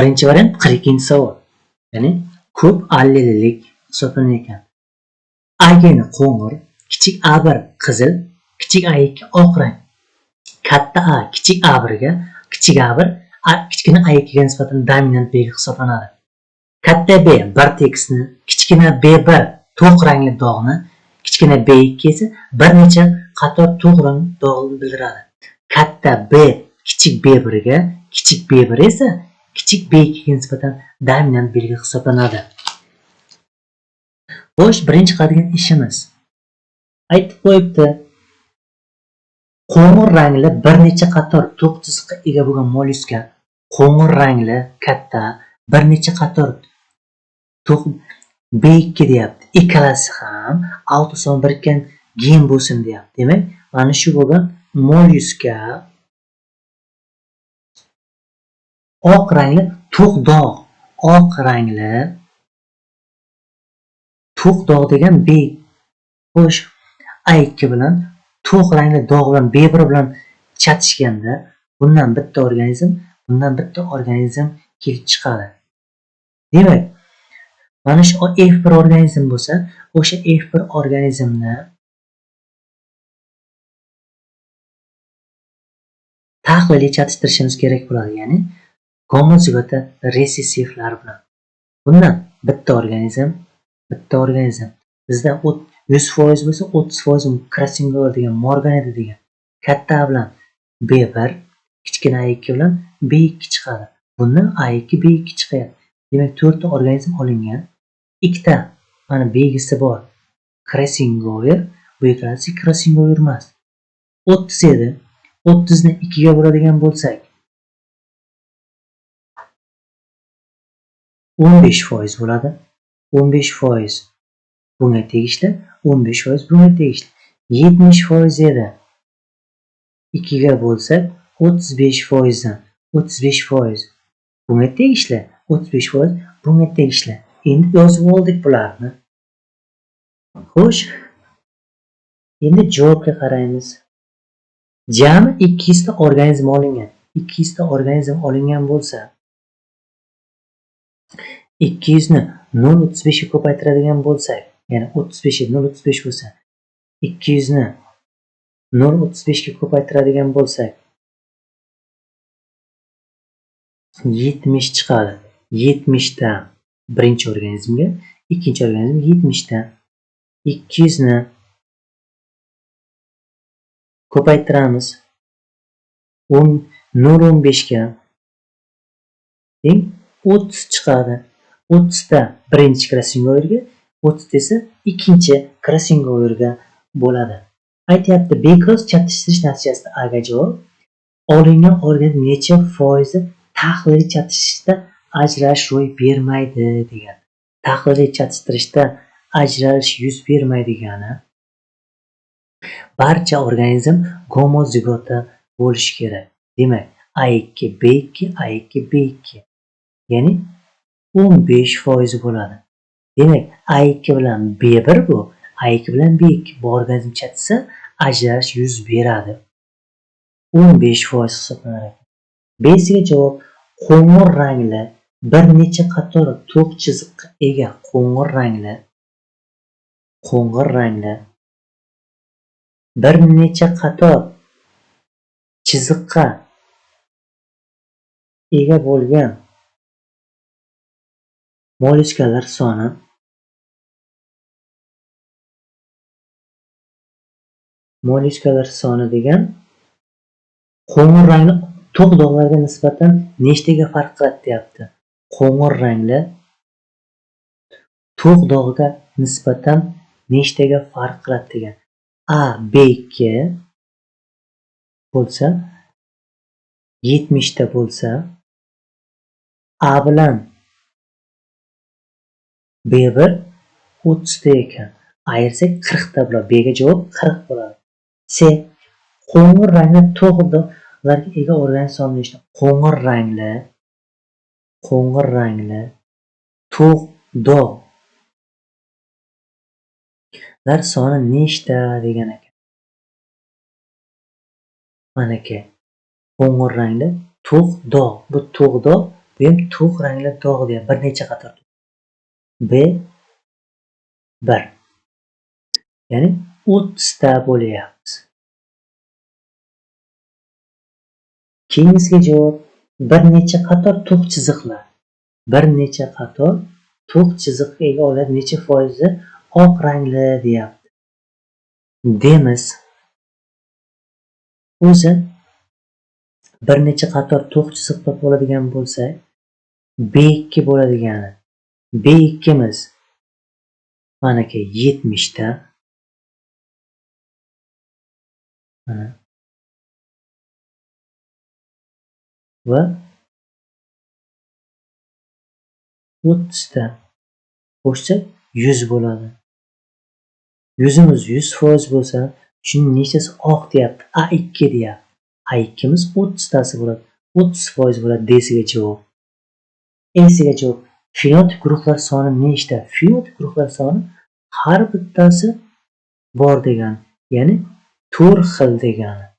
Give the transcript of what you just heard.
Birinchi variant 42 savol. Ya'ni ko'p allelilik hisoblanar ekan. A-ni qo'ng'ir, kichik A1 qizil, kichik A2 oq rang. Katta A kichik A1 ga, kichik A1 kichkina A2 ga nisbatan dominant belgi hisoblanadi. Katta B bir tekisni, kichkina B1 to'q rangli dog'ni, kichkina B2 esa bir necha qator to'q rang dog'ni bildiradi. Katta B kichik B1 ga, kichik B1 esa kichik B2 ga nisbatan dominant belgi hisoblanadi. Xo'sh, birinchi qiladigan ishimiz aytib qo'yibdi. Qo'ng'ir rangli bir necha qator to'q chiziqqa ega bo'lgan mollyuska, qo'ng'ir rangli katta bir necha qator to'q B2 deyapti. Ikkalasi ham autoson birikkan gen bo'lsin deyapti. Demak, mana shu bo'lgan mollyuska oq rangli to'q dog', oq rangli to'q dog' degan B. Xo'sh, A2 bilan to'q rangli dog' bilan B1 bilan chatishganda bundan bitta organizm kelib chiqadi. Demak, mana shu F1 organizm bo'lsa, o'sha F1 organizmni tahliliy chatishtirishimiz kerak bo'ladi, ya'ni gomozigota resessivlar bilan. Bundan bitta organizm bizda 100% bo'lsa 30% Krasingova degan Morganedi degan katta A bilan B1, kichkina A2 bilan B2 chiqadi. Bundan A2 B2 chiqadi. Demak, 4 ta organizm olingan. Ikkita mana belgisi bor. Krasingover, bu ikkalasi Krasingover emas. 30 edi. 30 ni 2 ga bo'ladigan bo'lsak 15% bo'ladi. 15% bunga tegishli, 15% bunga tegishli. 70% edi. 2 ga bo'lsak 35% dan 35% bunga tegishli, 35% bunga tegishli. Endi yozib oldik bularni. Xo'sh, endi javobga qaraymiz. Jami 200 ta organizm olingan. 200 ta organizm olingan bo'lsa, 200 ni 0.35 ga ko'paytiradigan bo'lsak, ya'ni 35 0.35 bo'lsa, 200 ni 0.35 ga ko'paytiradigan bo'lsak 70 chiqadi. 70 ta birinchi organizmga, ikkinchi organizmga 70 ta. 200 ni ko'paytiramiz 0.15 ga, teng 30 chiqadi. 30 ta birinchi Krasingoverga, 30 esa ikkinchi Krasingoverga bo'ladi. Aytyapti, bekross chatishtirish natijasida A ga javob olingan organizm necha foizi tahliliy chatishtirishda ajralish ro'y bermaydi degan. Tahliliy chatishtirishda ajralish yuz bermaydigani barcha organizm gomozigota bo'lishi kerak. Demak, A2 B2 A2 B2, ya'ni 15% bo'ladi. Demak, A2 bilan B1 bu, A2 bilan B2 bu organizm chatsa ajralish yuz beradi. 15% hisoblanar ekan. B'siga javob qo'ng'ir rangli bir necha qator to'q chiziqqa ega qo'ng'ir rangli bir necha qator chiziqqa ega bo'lgan mollyuskalar soni degan qo'ng'ir rangli to'q dog'larga nisbatan nechtaga farq qiladi deyapti. Qo'ng'ir rangli to'q dog'ga nisbatan nechtaga farq qiladi degan. A B2 bo'lsa 70 ta bo'lsa, A bilan B1 30 ta ekan. Ayirsak 40 ta bo'ladi. B ga javob 40 bo'ladi. C qo'ng'ir rangli to'q dog'larga ega organizm soni nechta? Qo'ng'ir rangli to'q dog'lar soni nechta degan ekan. Mana aka, qo'ng'ir rangli to'q dog'. Bu to'q dog' Bu ham to'q rangli dog' deyapti. Bir necha qator. B1. Ya'ni 30 ta bo'lyapti. Keyingisiga javob bir necha qator to'q chiziqlar. Bir necha qator to'q chiziqqa ega oladi necha foizi oq rangli deyapti. Demiz. O'zi bir necha qator to'q chiziq topib oladigan bo'lsak, B2 bo'ladigani. B2miz manaki 70 ta. Mana. Va 30 ta qo'shsa 100 bo'ladi. 100imiz 100% bo'lsa, shuning nechasi oq deyapti? A2 deyapti. A2miz 30 tasi bo'ladi. 30% bo'ladi D'siga javob. E'siga javob. Fenotip guruhlar soni nechta? Fenotip guruhlar soni har bittasi bor degani, ya'ni 4 xil degani.